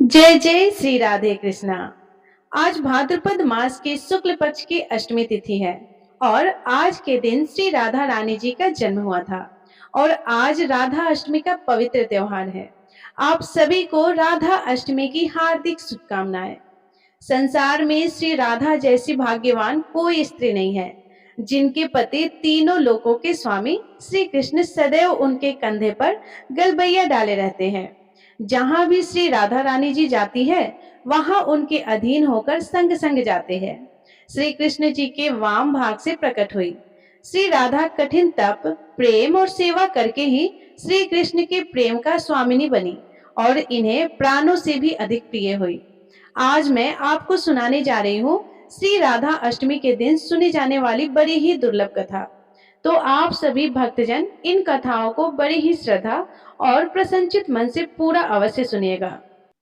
जय जय श्री राधे कृष्णा। आज भाद्रपद मास के शुक्ल पक्ष की अष्टमी तिथि है और आज के दिन श्री राधा रानी जी का जन्म हुआ था और आज राधा अष्टमी का पवित्र त्योहार है। आप सभी को राधा अष्टमी की हार्दिक शुभकामनाएं। संसार में श्री राधा जैसी भाग्यवान कोई स्त्री नहीं है जिनके पति तीनों लोकों के स्वामी श्री कृष्ण सदैव उनके कंधे पर गलबैया डाले रहते हैं। जहां भी श्री राधा रानी जी जाती है वहां उनके अधीन होकर संग संग जाते हैं। श्री कृष्ण जी के वाम भाग से प्रकट हुई श्री राधा कठिन तप प्रेम और सेवा करके ही श्री कृष्ण के प्रेम का स्वामिनी बनी और इन्हें प्राणों से भी अधिक प्रिय हुई। आज मैं आपको सुनाने जा रही हूँ श्री राधा अष्टमी के दिन सुनी जाने वाली बड़ी ही दुर्लभ कथा। तो आप सभी भक्तजन इन कथाओं को बड़ी ही श्रद्धा और प्रसन्नचित मन से पूरा अवश्य सुनिएगा।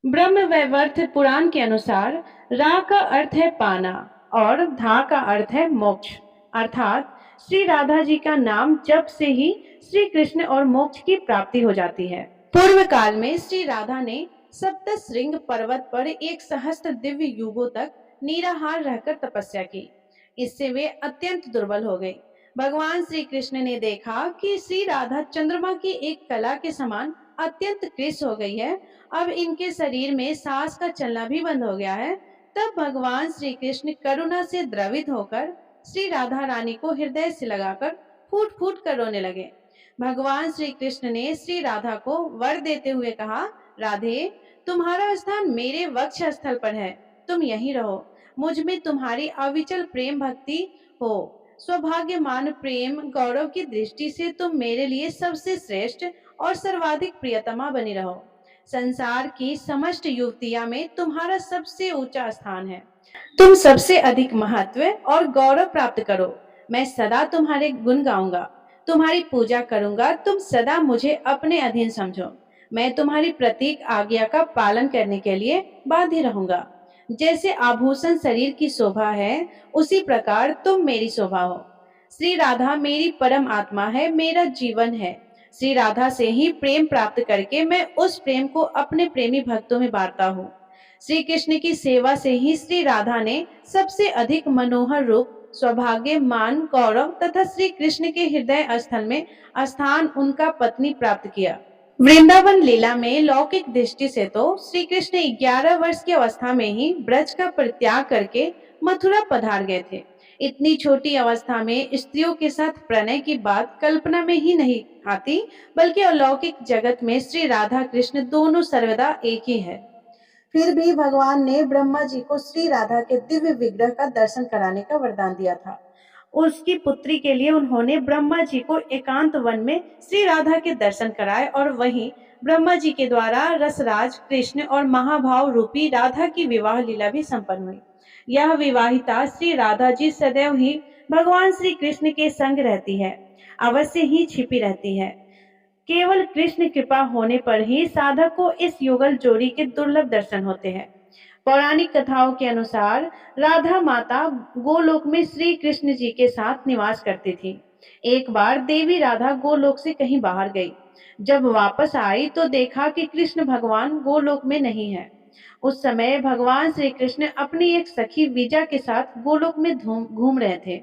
ब्रह्म वैवर्त पुराण के अनुसार रा का अर्थ है पाना और धा का अर्थ है मोक्ष, अर्थात श्री राधा जी का नाम जप से ही श्री कृष्ण और मोक्ष की प्राप्ति हो जाती है। पूर्व काल में श्री राधा ने सप्त श्रृंग पर्वत पर एक सहस्त्र दिव्य युगों तक निराहार रहकर तपस्या की। इससे वे अत्यंत दुर्बल हो गई। भगवान श्री कृष्ण ने देखा कि श्री राधा चंद्रमा की एक कला के समान अत्यंत कृश हो गई है, अब इनके शरीर में सांस का चलना भी बंद हो गया है। तब भगवान श्री कृष्ण करुणा से द्रवित होकर श्री राधा रानी को हृदय से लगाकर फूट फूट कर रोने लगे। भगवान श्री कृष्ण ने श्री राधा को वर देते हुए कहा, राधे, तुम्हारा स्थान मेरे वक्ष स्थल पर है, तुम यहीं रहो। मुझ में तुम्हारी अविचल प्रेम भक्ति हो, सौभाग्यमान प्रेम गौरव की दृष्टि से तुम मेरे लिए सबसे श्रेष्ठ और सर्वाधिक प्रियतमा बनी रहो। संसार की समस्त युवतियां में तुम्हारा सबसे ऊंचा स्थान है। तुम सबसे अधिक महत्व और गौरव प्राप्त करो। मैं सदा तुम्हारे गुण गाऊंगा, तुम्हारी पूजा करूंगा, तुम सदा मुझे अपने अधीन समझो। मैं तुम्हारी प्रत्येक आज्ञा का पालन करने के लिए बाध्य रहूंगा। जैसे आभूषण शरीर की शोभा है, उसी प्रकार तुम मेरी शोभा हो। श्री राधा मेरी परम आत्मा है, मेरा जीवन है। श्री राधा से ही प्रेम प्राप्त करके मैं उस प्रेम को अपने प्रेमी भक्तों में बांटता हूँ। श्री कृष्ण की सेवा से ही श्री राधा ने सबसे अधिक मनोहर रूप, सौभाग्य, मान, गौरव तथा श्री कृष्ण के हृदय स्थल में स्थान उनका पत्नी प्राप्त किया। वृंदावन लीला में लौकिक दृष्टि से तो श्री कृष्ण 11 वर्ष की अवस्था में ही ब्रज का परित्याग करके मथुरा पधार गए थे। इतनी छोटी अवस्था में स्त्रियों के साथ प्रणय की बात कल्पना में ही नहीं आती, बल्कि अलौकिक जगत में श्री राधा कृष्ण दोनों सर्वदा एक ही है। फिर भी भगवान ने ब्रह्मा जी को श्री राधा के दिव्य विग्रह का दर्शन कराने का वरदान दिया था। उसकी पुत्री के लिए उन्होंने ब्रह्मा जी को एकांत वन में श्री राधा के दर्शन कराए और वहीं ब्रह्मा जी के द्वारा रसराज कृष्ण और महाभाव रूपी राधा की विवाह लीला भी संपन्न हुई। यह विवाहिता श्री राधा जी सदैव ही भगवान श्री कृष्ण के संग रहती है, अवश्य ही छिपी रहती है। केवल कृष्ण कृपा होने पर ही साधक को इस युगल जोड़ी के दुर्लभ दर्शन होते हैं। पौराणिक कथाओं के अनुसार राधा माता गोलोक में श्री कृष्ण जी के साथ निवास करती थी। एक बार देवी राधा गोलोक से कहीं बाहर गई। जब वापस आई तो देखा कि कृष्ण भगवान गोलोक में नहीं है। उस समय भगवान श्री कृष्ण अपनी एक सखी विजा के साथ गोलोक में घूम रहे थे।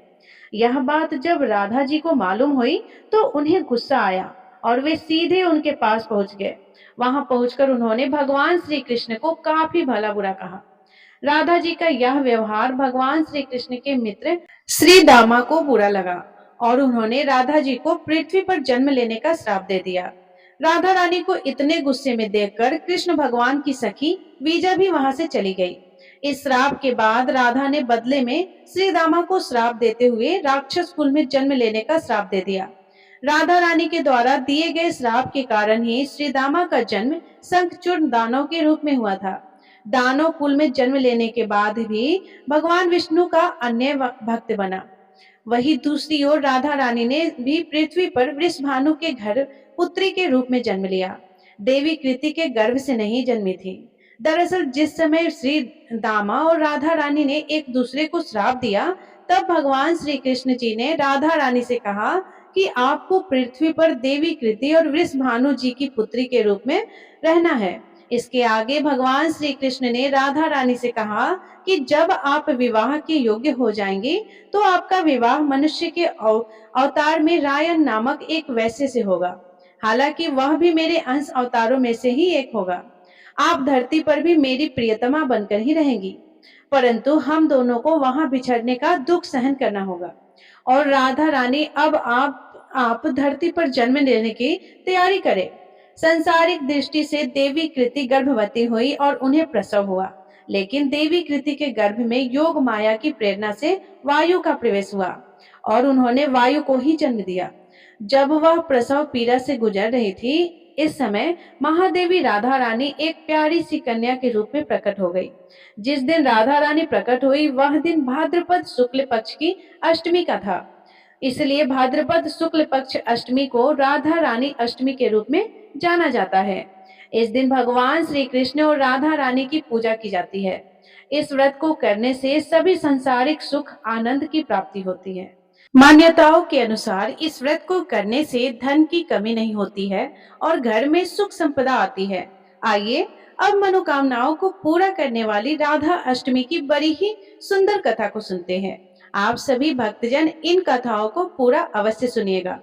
यह बात जब राधा जी को मालूम हुई तो उन्हें गुस्सा आया और वे सीधे उनके पास पहुंच गए। वहां पहुंचकर उन्होंने भगवान श्री कृष्ण को काफी भला बुरा कहा। राधा जी का यह व्यवहार भगवान श्री कृष्ण के मित्र श्री दामा को बुरा लगा और उन्होंने राधा जी को पृथ्वी पर जन्म लेने का श्राप दे दिया। राधा रानी को इतने गुस्से में देखकर कृष्ण भगवान की सखी वीजा भी वहां से चली गई। इस श्राप के बाद राधा ने बदले में श्री दामा को श्राप देते हुए राक्षस कुल में जन्म लेने का श्राप दे दिया। राधा रानी के द्वारा दिए गए श्राप के कारण ही श्री दामा का जन्म शंखचूर्ण दानव के रूप में हुआ था। दानव कुल में जन्म लेने के बाद भी भगवान विष्णु का अन्य भक्त बना। वही दूसरी ओर राधा रानी ने भी पृथ्वी पर वृषभानु के घर पुत्री के रूप में जन्म लिया। देवी कृति के गर्भ से नहीं जन्मी थी। दरअसल जिस समय श्री दामा और राधा रानी ने एक दूसरे को श्राप दिया, तब भगवान श्री कृष्ण जी ने राधा रानी से कहा कि आपको पृथ्वी पर देवी कृति और वृषभानु जी की पुत्री के रूप में रहना है। इसके आगे भगवान श्री कृष्ण ने राधा रानी से कहा कि जब आप विवाह के योग्य हो जाएंगे तो आपका विवाह मनुष्य के अवतार में रायन नामक एक वैश्य से होगा। हालांकि वह भी मेरे अंश अवतारों में से ही एक होगा। आप धरती पर भी मेरी प्रियतमा बनकर ही रहेंगी, परंतु हम दोनों को वहां बिछड़ने का दुख सहन करना होगा। और राधा रानी, अब आप धरती पर जन्म लेने की तैयारी करें। संसारिक दृष्टि से देवी कृति गर्भवती हुई और उन्हें प्रसव हुआ, लेकिन देवी कृति के गर्भ में योग माया की प्रेरणा से वायु का प्रवेश हुआ और उन्होंने वायु को ही जन्म दिया। जब वह प्रसव पीड़ा से गुजर रही थी, इस समय महादेवी राधा रानी एक प्यारी सी कन्या के रूप में प्रकट हो गई। जिस दिन राधा रानी प्रकट हुई वह दिन भाद्रपद शुक्ल पक्ष की अष्टमी का था, इसलिए भाद्रपद शुक्ल पक्ष अष्टमी को राधा रानी अष्टमी के रूप में जाना जाता है। इस दिन भगवान श्री कृष्ण और राधा रानी की पूजा की जाती है। इस व्रत को करने से सभी संसारिक सुख आनंद की प्राप्ति होती है। मान्यताओं के अनुसार इस व्रत को करने से धन की कमी नहीं होती है और घर में सुख संपदा आती है। आइए अब मनोकामनाओं को पूरा करने वाली राधा अष्टमी की बड़ी ही सुंदर कथा को सुनते हैं। आप सभी भक्तजन इन कथाओं को पूरा अवश्य सुनिएगा।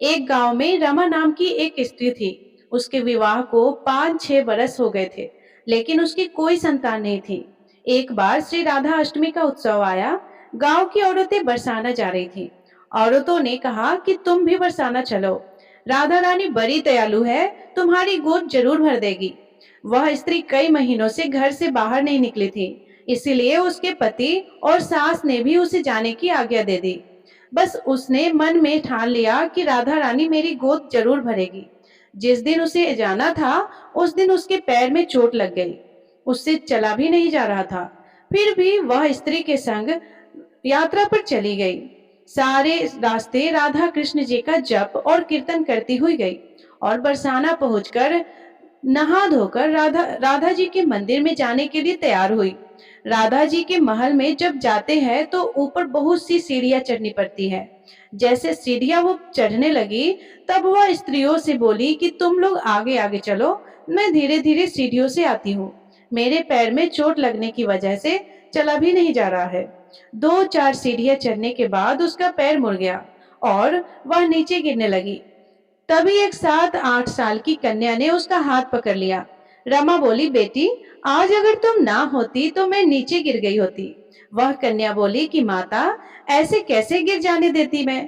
एक गांव में रमा नाम की एक स्त्री थी। उसके विवाह को 5-6 बरस हो गए थे, लेकिन उसकी कोई संतान नहीं थी। एक बार श्री राधा अष्टमी का उत्सव आया। गांव की औरतें बरसाना जा रही थी। औरतों ने कहा कि तुम भी बरसाना चलो, राधा रानी बड़ी दयालु है, तुम्हारी गोद जरूर भर देगी। वह स्त्री कई महीनों से घर से बाहर नहीं निकली थी, इसीलिए उसके पति और सास ने भी उसे जाने की आज्ञा दे दी। बस उसने मन में ठान लिया कि राधा रानी मेरी गोद जरूर भरेगी। जिस दिन उसे जाना था उस दिन उसके पैर में चोट लग गई। उससे चला भी नहीं जा रहा था। फिर भी वह स्त्री के संग यात्रा पर चली गई। सारे रास्ते राधा कृष्ण जी का जप और कीर्तन करती हुई गई और बरसाना पहुंचकर नहा धोकर राधा जी के मंदिर में जाने के लिए तैयार हुई। राधा जी के महल में जब जाते हैं तो ऊपर बहुत सी सीढ़ियां चढ़नी पड़ती है। जैसे सीढ़ियां वो चढ़ने लगी तब वह स्त्रियों से बोली कि तुम लोग आगे आगे चलो, मैं धीरे धीरे सीढ़ियों से आती हूँ। मेरे पैर में चोट लगने की वजह से चला भी नहीं जा रहा है। 2-4 सीढ़ियां चढ़ने के बाद उसका पैर मुड़ गया और वह नीचे गिरने लगी। तभी एक 7-8 साल की कन्या ने उसका हाथ पकड़ लिया। रमा बोली, बेटी, आज अगर तुम ना होती तो मैं नीचे गिर गई होती। वह कन्या बोली कि माता, ऐसे कैसे गिर जाने देती मैं।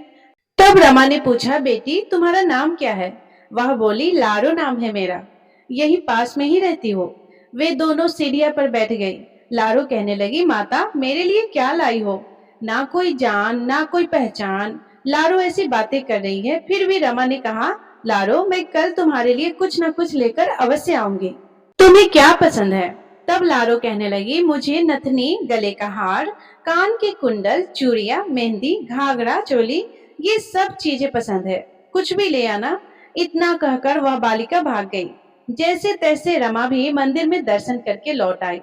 तब रमा ने पूछा, बेटी तुम्हारा नाम क्या है। वह बोली, लारो नाम है मेरा, यही पास में ही रहती हो। वे दोनों सीढ़ियां पर बैठ गई। लारो कहने लगी, माता मेरे लिए क्या लाई हो, ना कोई जान ना कोई पहचान। लारो ऐसी बातें कर रही है। फिर भी रमा ने कहा, लारो मैं कल तुम्हारे लिए कुछ न कुछ लेकर अवश्य आऊंगी, तुम्हें क्या पसंद है। तब लारो कहने लगी, मुझे नथनी, गले का हार, कान के कुंडल, चूड़ियां, मेहंदी, घाघरा, चोली, ये सब चीजें पसंद है, कुछ भी ले आना। इतना कहकर वह बालिका भाग गई। जैसे तैसे रमा भी मंदिर में दर्शन करके लौट आई।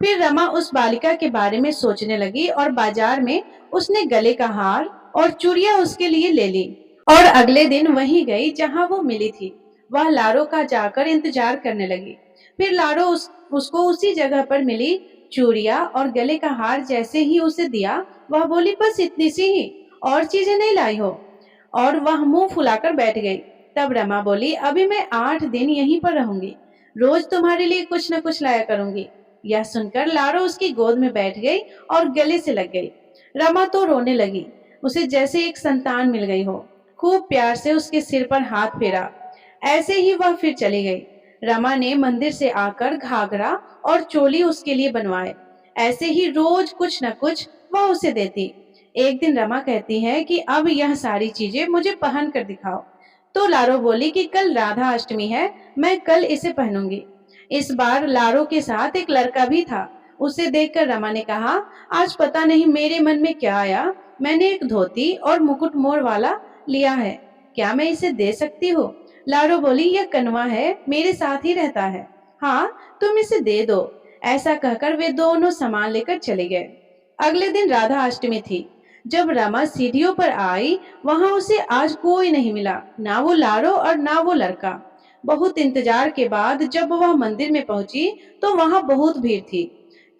फिर रमा उस बालिका के बारे में सोचने लगी और बाजार में उसने गले का हार और चूड़ियां उसके लिए ले ली और अगले दिन वहीं गई जहां वो मिली थी। वह लारो का जाकर इंतजार करने लगी। फिर लारो उसको उसी जगह पर मिली। चूड़ियां और गले का हार जैसे ही उसे दिया, वह बोली, बस इतनी सी ही, और चीजें नहीं लाई हो। और वह मुंह फुलाकर बैठ गई। तब रमा बोली, अभी मैं 8 दिन यहीं पर रहूंगी, रोज तुम्हारे लिए कुछ न कुछ लाया करूंगी। यह सुनकर लारो उसकी गोद में बैठ गई और गले से लग गई। रमा तो रोने लगी, उसे जैसे एक संतान मिल गई हो। खूब प्यार से उसके सिर पर हाथ फेरा। ऐसे ही वह फिर चली गई। रमा ने मंदिर से आकर घाघरा और चोली उसके लिए बनवाए। ऐसे ही रोज कुछ न कुछ वह उसे देती। एक दिन रमा कहती है कि अब यह सारी चीजें मुझे पहन कर दिखाओ। तो लारो बोली कि कल राधा अष्टमी है, मैं कल इसे पहनूंगी। इस बार लारो के साथ एक लड़का भी था। उसे देखकर रमा ने कहा, आज पता नहीं मेरे मन में क्या आया, मैंने एक धोती और मुकुट मोर वाला लिया है, क्या मैं इसे दे सकती हूँ। लारो बोली, यह कनवा है, मेरे साथ ही रहता है, हाँ तुम इसे दे दो। ऐसा कहकर वे दोनों सामान लेकर चले गए। अगले दिन राधा अष्टमी थी। जब रमा सीढ़ियों पर आई, वहां उसे आज कोई नहीं मिला, ना वो लारो और ना वो लड़का। बहुत इंतजार के बाद जब वह मंदिर में पहुंची तो वहां बहुत भीड़ थी।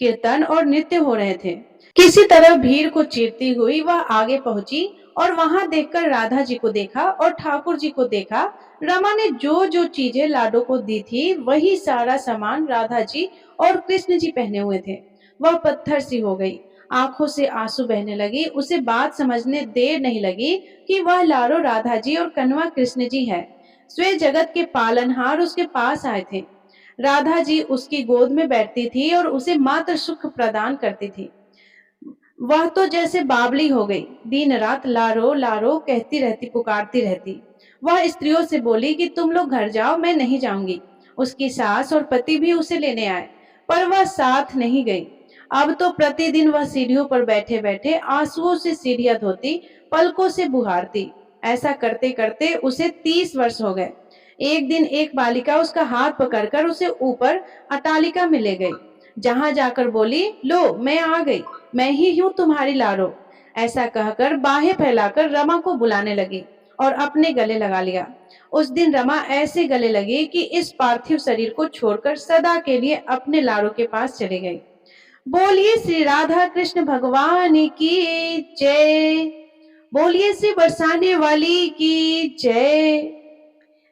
कीर्तन और नृत्य हो रहे थे। किसी तरह भीड़ को चीरती हुई वह आगे पहुंची और वहां देखकर राधा जी को देखा और ठाकुर जी को देखा। रमा ने जो जो चीजें लाडो को दी थी वही सारा सामान राधा जी और कृष्ण जी पहने हुए थे। वह पत्थर सी हो गई, आंखों से आंसू बहने लगी। उसे बात समझने देर नहीं लगी कि वह लाडो राधा जी और कन्वा कृष्ण जी है। स्वे जगत के पालनहार उसके पास आए थे। राधा जी उसकी गोद में बैठती थी और उसे मात्र सुख प्रदान करती थी। वह तो जैसे बावली हो गई, दिन रात लारो लारो कहती रहती, पुकारती रहती। वह स्त्रियों से बोली कि तुम लोग घर जाओ, मैं नहीं जाऊंगी। उसकी सास और पति भी उसे लेने आए, पर वह साथ नहीं गई। अब तो प्रतिदिन वह सीढ़ियों पर बैठे बैठे आंसुओं से सीढ़ियां धोती, पलकों से बुहारती। ऐसा करते करते उसे 30 वर्ष हो गए। एक दिन एक बालिका उसका हाथ पकड़कर उसे ऊपर अटालिका में ले गई, जहां जाकर बोली, लो मैं आ गई, मैं ही हूं तुम्हारी लाडो। ऐसा कहकर बाहें फैलाकर रमा को बुलाने लगी और अपने गले लगा लिया। उस दिन रमा ऐसे गले लगी कि इस पार्थिव शरीर को छोड़कर सदा के लिए अपने लाडो के पास चली गई। बोलिए श्री राधा कृष्ण भगवान की जय। बोलिए श्री बरसाने वाली की जय।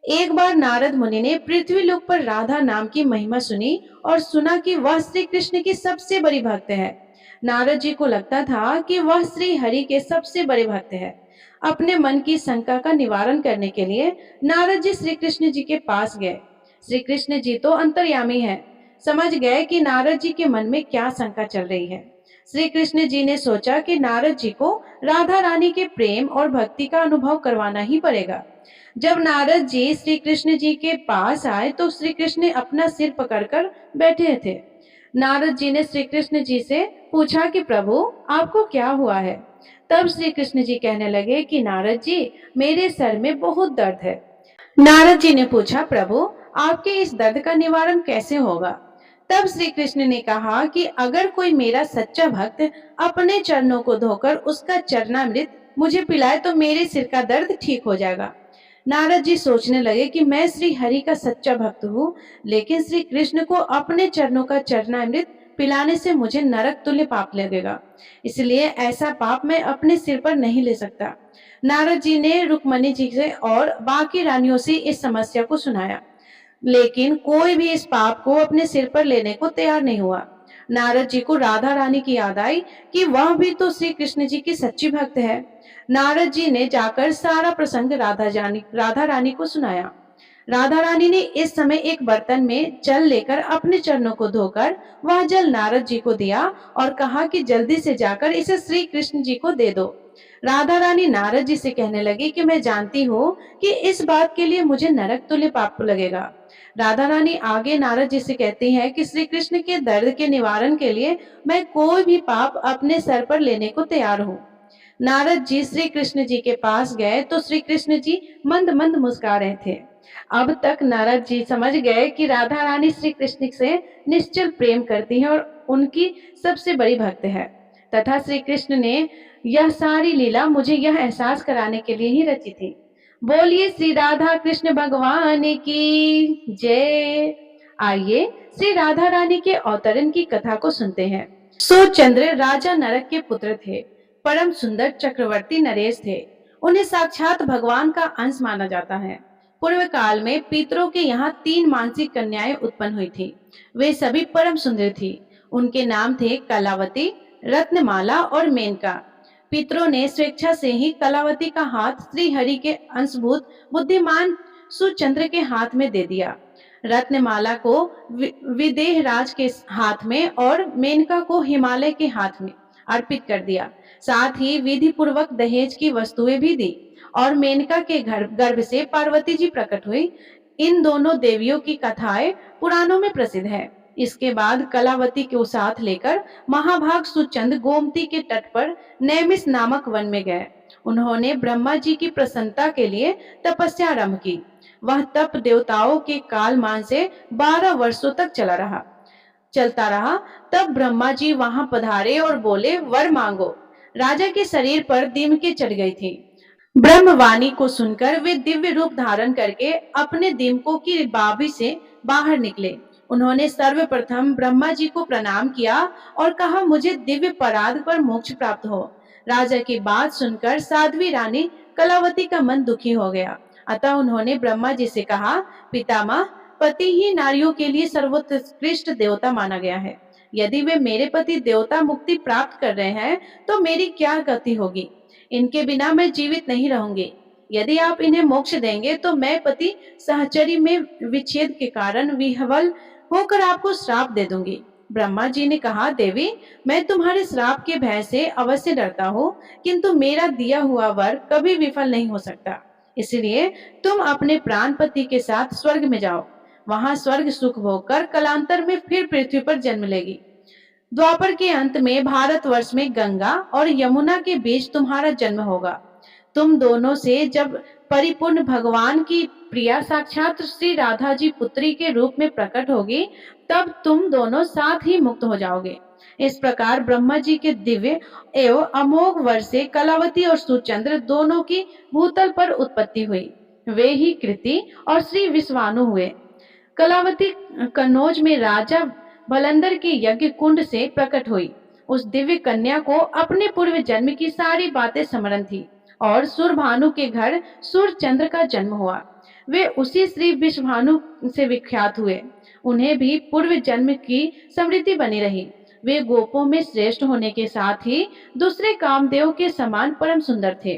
एक बार नारद मुनि ने पृथ्वी लोक पर राधा नाम की महिमा सुनी और सुना कि वह श्री कृष्ण की सबसे बड़ी भक्त है। नारद जी को लगता था कि वह श्री हरि के सबसे बड़े भक्त है। अपने मन की शंका का निवारण करने के लिए नारद जी श्री कृष्ण जी के पास गए। श्री कृष्ण जी तो अंतर्यामी है, समझ गए कि नारद जी के मन में क्या शंका चल रही है। श्री कृष्ण जी ने सोचा कि नारद जी को राधा रानी के प्रेम और भक्ति का अनुभव करवाना ही पड़ेगा। जब नारद जी श्री कृष्ण जी के पास आए तो श्री कृष्ण ने अपना सिर पकड़कर बैठे थे। नारद जी ने श्री कृष्ण जी से पूछा कि प्रभु आपको क्या हुआ है। तब श्री कृष्ण जी कहने लगे कि नारद जी मेरे सर में बहुत दर्द है। नारद जी ने पूछा, प्रभु आपके इस दर्द का निवारण कैसे होगा। तब श्री कृष्ण ने कहा कि अगर कोई मेरा सच्चा भक्त अपने चरणों को धोकर उसका चरणामृत मुझे पिलाए तो मेरे सिर का दर्द ठीक हो जाएगा। नारद जी सोचने लगे कि मैं श्री हरि का सच्चा भक्त हूँ, लेकिन श्री कृष्ण को अपने चरणों का चरणामृत पिलाने से मुझे नरक तुल्य पाप लगेगा, इसलिए ऐसा पाप मैं अपने सिर पर नहीं ले सकता। नारद जी ने रुक्मणी जी से और बाकी रानियों से इस समस्या को सुनाया, लेकिन कोई भी इस पाप को अपने सिर पर लेने को तैयार नहीं हुआ। नारद जी को राधा रानी की याद आई कि वह भी तो श्री कृष्ण जी की सच्ची भक्त है। नारद जी ने जाकर सारा प्रसंग राधा रानी को सुनाया। राधा रानी ने इस समय एक बर्तन में जल लेकर अपने चरणों को धोकर वह जल नारद जी को दिया और कहा कि जल्दी से जाकर इसे श्री कृष्ण जी को दे दो। राधा रानी नारद जी से कहने लगी कि मैं जानती हूँ कि इस बात के लिए मुझे नरक तुल्य पाप लगेगा। राधा रानी आगे नारद जी से कहती है कि श्री कृष्ण के दर्द के निवारण के लिए मैं कोई भी पाप अपने सर पर लेने को तैयार हूँ। नारद जी श्री कृष्ण जी के पास गए तो श्री कृष्ण जी मंद मंद मुस्कुरा रहे थे। अब तक नारद जी समझ गए कि राधा रानी श्री कृष्ण से निश्चल प्रेम करती है और उनकी सबसे बड़ी भक्त है, तथा श्री कृष्ण ने यह सारी लीला मुझे यह एहसास कराने के लिए ही रची थी। बोलिए श्री राधा कृष्ण भगवान की जय। आइए श्री राधा रानी के अवतरण की कथा को सुनते हैं। सूर्यचंद्र राजा नरक के पुत्र थे। परम सुंदर चक्रवर्ती नरेश थे। उन्हें साक्षात भगवान का अंश माना जाता है। पूर्व काल में पितरों के यहाँ 3 मानसिक कन्याएं उत्पन्न हुई थी। वे सभी परम सुंदर थी। उनके नाम थे कलावती, रत्नमाला और मेनका। पितरों ने स्वेच्छा से ही कलावती का हाथ श्री हरि के अंशभूत बुद्धिमान सुचंद्र के हाथ में दे दिया। रत्नमाला को विदेह राज के हाथ में और मेनका को हिमालय के हाथ में अर्पित कर दिया। साथ ही विधि पूर्वक दहेज की वस्तुएं भी दी और मेनका के गर्भ से पार्वती जी प्रकट हुई। इन दोनों देवियों की कथाएं पुराणों में प्रसिद्ध है। इसके बाद कलावती को साथ लेकर महाभाग सुचंद गोमती के तट पर नैमिष नामक वन में गए। उन्होंने ब्रह्मा जी की प्रसन्नता के लिए तपस्या आरंभ की। वह तप देवताओं के कालमान से 12 वर्षों तक चलता रहा। तब ब्रह्मा जी वहां पधारे और बोले, वर मांगो। राजा के शरीर पर दीमके चढ़ गई थी। ब्रह्मवाणी को सुनकर वे दिव्य रूप धारण करके अपने दिमकों की बावी से बाहर निकले। उन्होंने सर्वप्रथम ब्रह्मा जी को प्रणाम किया और कहा, मुझे दिव्य पराग पर मोक्ष प्राप्त हो। राजा की बात सुनकर साध्वी रानी कलावती का मन दुखी हो गया। अतः उन्होंने ब्रह्मा जी से कहा, पितामह, पति ही नारियों के लिए सर्वोत्कृष्ट देवता माना गया है। यदि वे मेरे पति देवता मुक्ति प्राप्त कर रहे हैं तो मेरी क्या गति होगी? इनके बिना मैं जीवित नहीं रहूंगी। यदि आप इन्हें मोक्ष देंगे तो मैं पति सहचरी में विच्छेद के कारण विह्वल होकर आपको श्राप दे दूंगी। ब्रह्मा जी ने कहा, देवी, मैं तुम्हारे श्राप के भय से अवश्य डरता हूँ, किंतु मेरा दिया हुआ वर कभी विफल नहीं हो सकता। इसलिए तुम अपने प्राण पति के साथ स्वर्ग में जाओ। वहां स्वर्ग सुख भोग कर कालांतर में फिर पृथ्वी पर जन्म लेगी। द्वापर के अंत में भारतवर्ष में गंगा और यमुना के बीच तुम्हारा जन्म होगा। तुम दोनों से जब परिपूर्ण भगवान की प्रिया साक्षात श्री राधा जी पुत्री के रूप में प्रकट होगी, तब तुम दोनों साथ ही मुक्त हो जाओगे। इस प्रकार ब्रह्मा जी के दिव्य एवं अमोघ वर से कलावती और सुचंद्र दोनों की भूतल पर उत्पत्ति हुई। वे ही कृति और श्री विश्वानु हुए। कलावती कन्नौज में राजा बलंदर के यज्ञ कुंड से प्रकट हुई। उस दिव्य कन्या को अपने पूर्व जन्म की सारी बातें स्मरण थी और सूर्यभानु के घर सूर्यचंद्र का जन्म हुआ। वे उसी श्री विश्वभानु से विख्यात हुए। उन्हें भी पूर्व जन्म की स्मृति बनी रही। वे गोपों में श्रेष्ठ होने के साथ ही दूसरे कामदेव के समान परम सुंदर थे।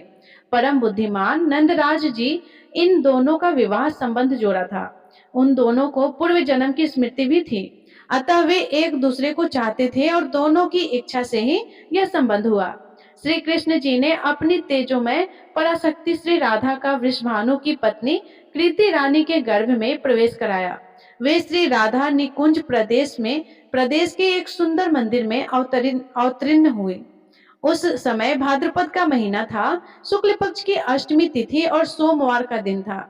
परम बुद्धिमान नंदराज जी इन दोनों का विवाह संबंध जोड़ा था। उन दोनों को पूर्व जन्म की स्मृति भी थी। अतः वे एक दूसरे को चाहते थे और दोनों की इच्छा से ही यह संबंध हुआ। श्री कृष्ण जी ने अपनी तेजोमय पराशक्ति श्री राधा का वृषभानु की पत्नी कृति रानी के गर्भ में प्रवेश कराया। वे श्री राधा निकुंज प्रदेश के एक सुंदर मंदिर में अवतीर्ण हुए। उस समय भाद्रपद का महीना था। शुक्ल पक्ष की अष्टमी तिथि और सोमवार का दिन था।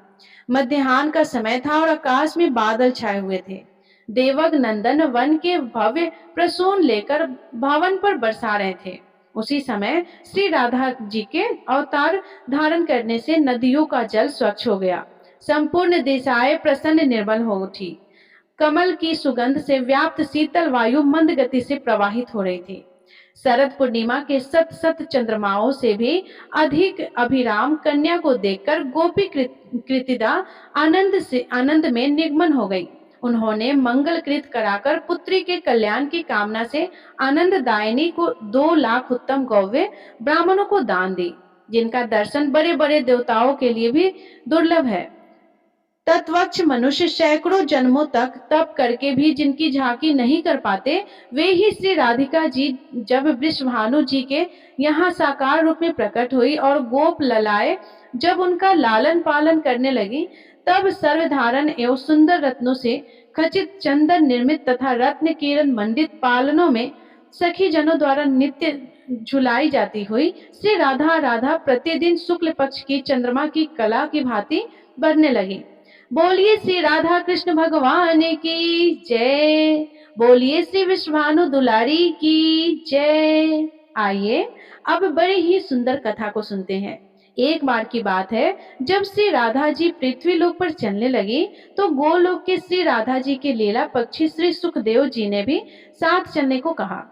मध्याह्न का समय था और आकाश में बादल छाए हुए थे। देवक नंदन वन के भव्य प्रसून लेकर भवन पर बरसा रहे थे। उसी समय श्री राधा जी के अवतार धारण करने से नदियों का जल स्वच्छ हो गया। संपूर्ण दिशाएं प्रसन्न निर्मल हो उठी। कमल की सुगंध से व्याप्त शीतल वायु मंद गति से प्रवाहित हो रही थी। शरद पूर्णिमा के सत सत चंद्रमाओं से भी अधिक अभिराम कन्या को देखकर गोपी कृतिदा आनंद में निगमन हो गई। उन्होंने मंगल कृत कराकर पुत्री के कल्याण की कामना से आनंददायिनी को 2 लाख उत्तम गौवे ब्राह्मणों को दान दी, जिनका दर्शन बड़े बड़े देवताओं के लिए भी दुर्लभ है। तत्वक्ष मनुष्य सैकड़ों जन्मों तक तप करके भी जिनकी झांकी नहीं कर पाते, वे ही श्री राधिका जी जब वृषभानु जी के यहाँ साकार रूप में प्रकट हुई और गोप ललाए जब उनका लालन पालन करने लगी, तब सर्वधारण एवं सुंदर रत्नों से खचित चंदन निर्मित तथा रत्न किरण मंडित पालनों में सखी जनों द्वारा नित्य झुलाई जाती हुई श्री राधा प्रतिदिन शुक्ल पक्ष की चंद्रमा की कला की भांति बढ़ने लगी। बोलिए श्री राधा कृष्ण भगवान की जय। बोलिए श्री विश्वभानु दुलारी की जय। आइए अब बड़े ही सुंदर कथा को सुनते हैं। एक बार की बात है, जब श्री राधा जी पृथ्वी लोक पर चलने लगी तो गोलोक के श्री राधा जी के लीला पक्षी श्री सुखदेव जी ने भी साथ चलने को कहा।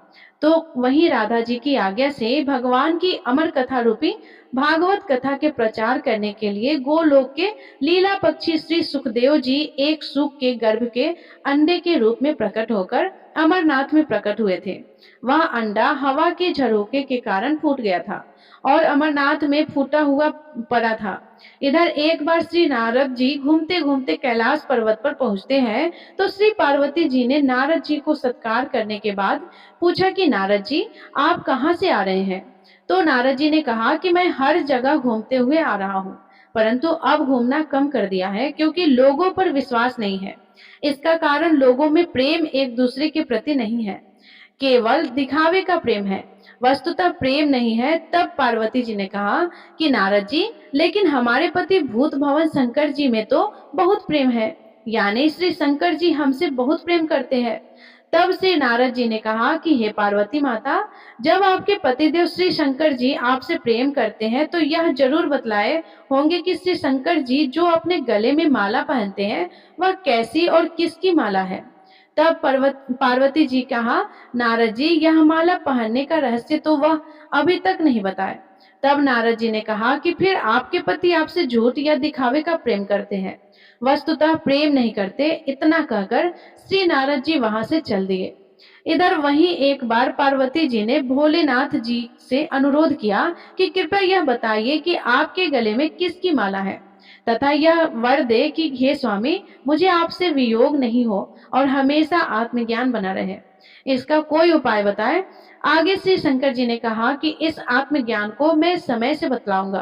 तो वही राधा जी की आज्ञा से भगवान की अमर कथा रूपी भागवत कथा के प्रचार करने के लिए गोलोक के लीला पक्षी श्री सुखदेव जी एक सुख के गर्भ के अंडे के रूप में प्रकट होकर अमरनाथ में प्रकट हुए थे। वह अंडा हवा के झरोके के कारण फूट गया था और अमरनाथ में फूटा हुआ पड़ा था। इधर एक बार श्री नारद जी घूमते घूमते कैलाश पर्वत पर पहुंचते हैं तो श्री पार्वती जी ने नारद जी को सत्कार करने के बाद पूछा कि नारद जी, आप कहाँ से आ रहे हैं? तो नारद जी ने कहा कि मैं हर जगह घूमते हुए आ रहा हूँ, परंतु अब घूमना कम कर दिया है क्योंकि लोगों पर विश्वास नहीं है। इसका कारण लोगों में प्रेम एक दूसरे के प्रति नहीं है, केवल दिखावे का प्रेम है, वस्तुतः प्रेम नहीं है। तब पार्वती जी ने कहा कि नारद जी, लेकिन हमारे पति भूत भवन शंकर जी में तो बहुत प्रेम है, यानी श्री शंकर जी हमसे बहुत प्रेम करते हैं। तब श्री नारद जी ने कहा कि हे पार्वती माता, जब आपके पतिदेव श्री शंकर जी आपसे प्रेम करते हैं तो यह जरूर बतलाए होंगे कि श्री शंकर जी जो अपने गले में माला पहनते हैं वह कैसी और किसकी माला है। तब पार्वती जी कहा, नारद जी, यह माला पहनने का रहस्य तो वह अभी तक नहीं बताए। तब नारद जी ने कहा कि फिर आपके पति आपसे झूठ या दिखावे का प्रेम करते हैं, वस्तुतः प्रेम नहीं करते। इतना कहकर श्री नारद जी वहां से चल दिए। इधर वहीं एक बार पार्वती जी ने भोलेनाथ जी से अनुरोध किया कि कृपया यह बताइए कि आपके गले में किसकी माला है, तथा यह वर दे कि हे स्वामी, मुझे आपसे वियोग नहीं हो और हमेशा आत्मज्ञान बना रहे। इसका कोई उपाय बताएं। आगे श्री शंकर जी ने कहा कि इस आत्मज्ञान को मैं समय से बतलाऊंगा,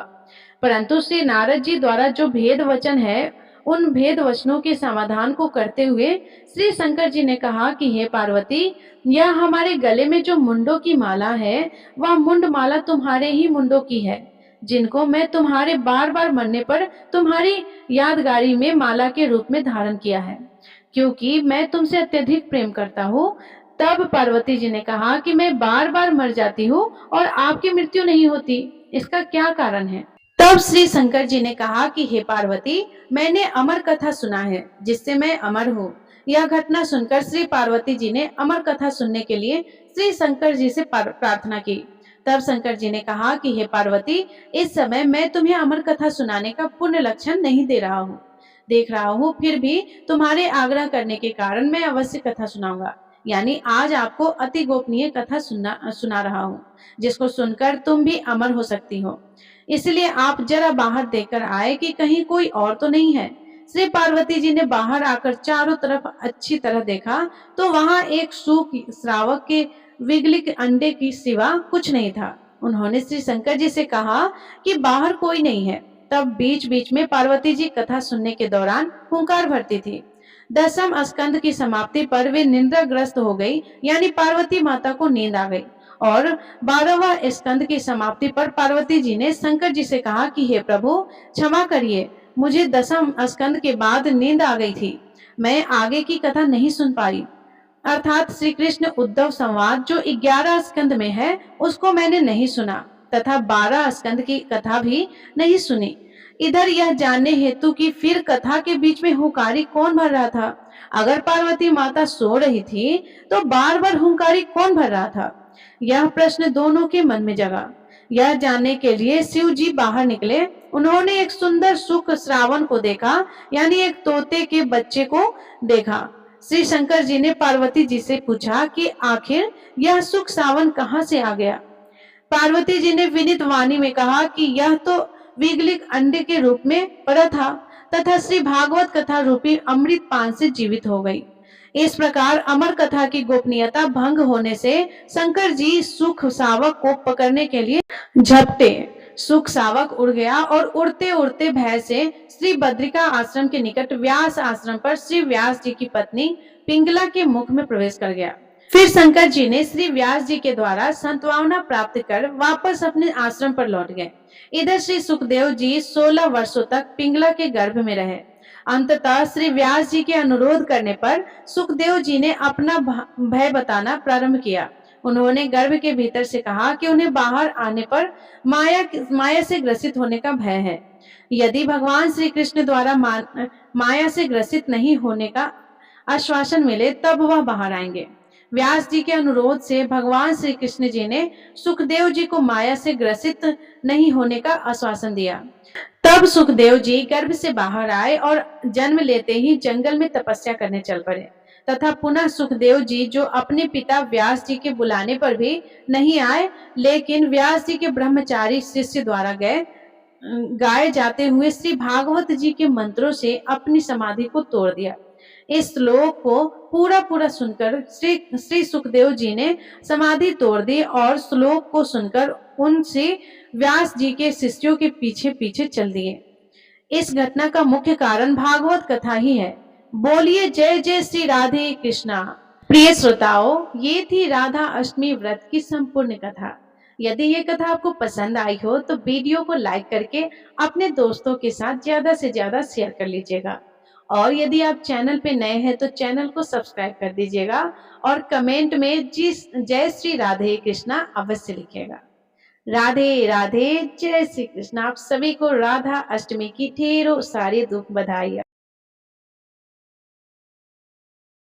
परंतु श्री नारद जी द्वारा जो भेद वचन है, उन भेद वचनों के समाधान को करते हुए श्री शंकर जी ने कहा कि हे पार्वती, यह हमारे गले में जो मुंडों की माला है, वह मुंड माला तुम्हारे ही मुंडों की है, जिनको मैं तुम्हारे बार बार मरने पर तुम्हारी यादगारी में माला के रूप में धारण किया है, क्योंकि मैं तुमसे अत्यधिक प्रेम करता हूँ। तब पार्वती जी ने कहा कि मैं बार बार मर जाती हूँ और आपकी मृत्यु नहीं होती, इसका क्या कारण है। तब श्री शंकर जी ने कहा कि हे पार्वती, मैंने अमर कथा सुना है जिससे मैं अमर हूँ। यह घटना सुनकर श्री पार्वती जी ने अमर कथा सुनने के लिए श्री शंकर जी से प्रार्थना की। तब शंकर जी ने कहा कि हे पार्वती, इस समय मैं तुम्हें अमर कथा सुनाने का पुण्य लक्षण नहीं देख रहा हूँ, फिर भी तुम्हारे आग्रह करने के कारण मैं अवश्य कथा सुनाऊंगा। यानी आज आपको अति गोपनीय कथा सुना रहा हूँ, जिसको सुनकर तुम भी अमर हो सकती हो। इसलिए आप जरा बाहर देखकर आए कि कहीं कोई और तो नहीं है। श्री पार्वती जी ने बाहर आकर चारों तरफ अच्छी तरह देखा तो वहां एक सूख श्रावक के विगलित अंडे की सिवा कुछ नहीं था। उन्होंने श्री शंकर जी से कहा कि बाहर कोई नहीं है। तब बीच बीच में पार्वती जी कथा सुनने के दौरान हुंकार भरती थी। 10वें स्कंद की समाप्ति पर वे निंद्राग्रस्त हो गई, यानी पार्वती माता को नींद आ गई। और 12वां स्कंद की समाप्ति पर पार्वती जी ने शंकर जी से कहा कि हे प्रभु, क्षमा करिए, मुझे 10वें स्कंद के बाद नींद आ गई थी, मैं आगे की कथा नहीं सुन पाई। अर्थात श्री कृष्ण उद्धव संवाद जो 11 स्कंद में है, उसको मैंने नहीं सुना तथा 12 स्कंद की कथा भी नहीं सुनी। इधर यह जानने हेतु कि फिर कथा के बीच में हुंकारी कौन भर रहा था। अगर पार्वती माता सो रही थी तो बार बार हुंकारी कौन भर रहा था, यह प्रश्न दोनों के मन में जगा। यह जानने के लिए शिव जी बाहर निकले। उन्होंने एक सुंदर सुख श्रावण को देखा, यानी एक तोते के बच्चे को देखा। श्री शंकर जी ने पार्वती जी से पूछा कि आखिर यह सुख श्रावण कहाँ से आ गया। पार्वती जी ने विनीत वाणी में कहा कि यह तो विगलित अंडे के रूप में पड़ा था तथा श्री भागवत कथा रूपी अमृत पान से जीवित हो गई। इस प्रकार अमर कथा की गोपनीयता भंग होने से शंकर जी सुख शावक को पकड़ने के लिए झपटे। सुख शावक उड़ गया और उड़ते उड़ते भय से श्री बद्रिका आश्रम के निकट व्यास आश्रम पर श्री व्यास जी की पत्नी पिंगला के मुख में प्रवेश कर गया। फिर शंकर जी ने श्री व्यास जी के द्वारा सांत्वना प्राप्त कर वापस अपने आश्रम पर लौट गए। इधर श्री सुखदेव जी 16 वर्षों तक पिंगला के गर्भ में रहे। अंततः श्री व्यास जी के अनुरोध करने पर सुखदेव जी ने अपना भय बताना प्रारंभ किया। उन्होंने गर्भ के भीतर से कहा कि उन्हें बाहर आने पर माया से ग्रसित होने का भय है। यदि भगवान श्री कृष्ण द्वारा माया से ग्रसित नहीं होने का आश्वासन मिले तब वह बाहर आएंगे। व्यास जी के अनुरोध से भगवान श्री कृष्ण जी ने सुखदेव जी को माया से ग्रसित नहीं होने का आश्वासन दिया। तब सुखदेव जी गर्भ से बाहर आए और जन्म लेते ही जंगल में तपस्या करने चल पड़े तथा पुनः सुखदेव जी जो अपने पिता व्यास जी के बुलाने पर भी नहीं आए, लेकिन व्यास जी के ब्रह्मचारी शिष्य द्वारा गाए जाते हुए श्री भागवत जी के मंत्रों से अपनी समाधि को तोड़ दिया। इस श्लोक को पूरा सुनकर श्री सुखदेव जी ने समाधि तोड़ दी और श्लोक को सुनकर उनसे व्यास जी के शिष्यों के पीछे पीछे चल दिए। इस घटना का मुख्य कारण भागवत कथा ही है। बोलिए जय जय श्री राधे कृष्णा। प्रिय श्रोताओं, ये थी राधा अष्टमी व्रत की संपूर्ण कथा। यदि ये कथा आपको पसंद आई हो तो वीडियो को लाइक करके अपने दोस्तों के साथ ज्यादा से ज्यादा शेयर कर लीजिएगा और यदि आप चैनल पे नए हैं तो चैनल को सब्सक्राइब कर दीजिएगा और कमेंट में जय श्री राधे कृष्णा अवश्य लिखिएगा। राधे राधे, जय श्री कृष्ण। आप सभी को राधा अष्टमी की ढेरों सारी दुख बधाई।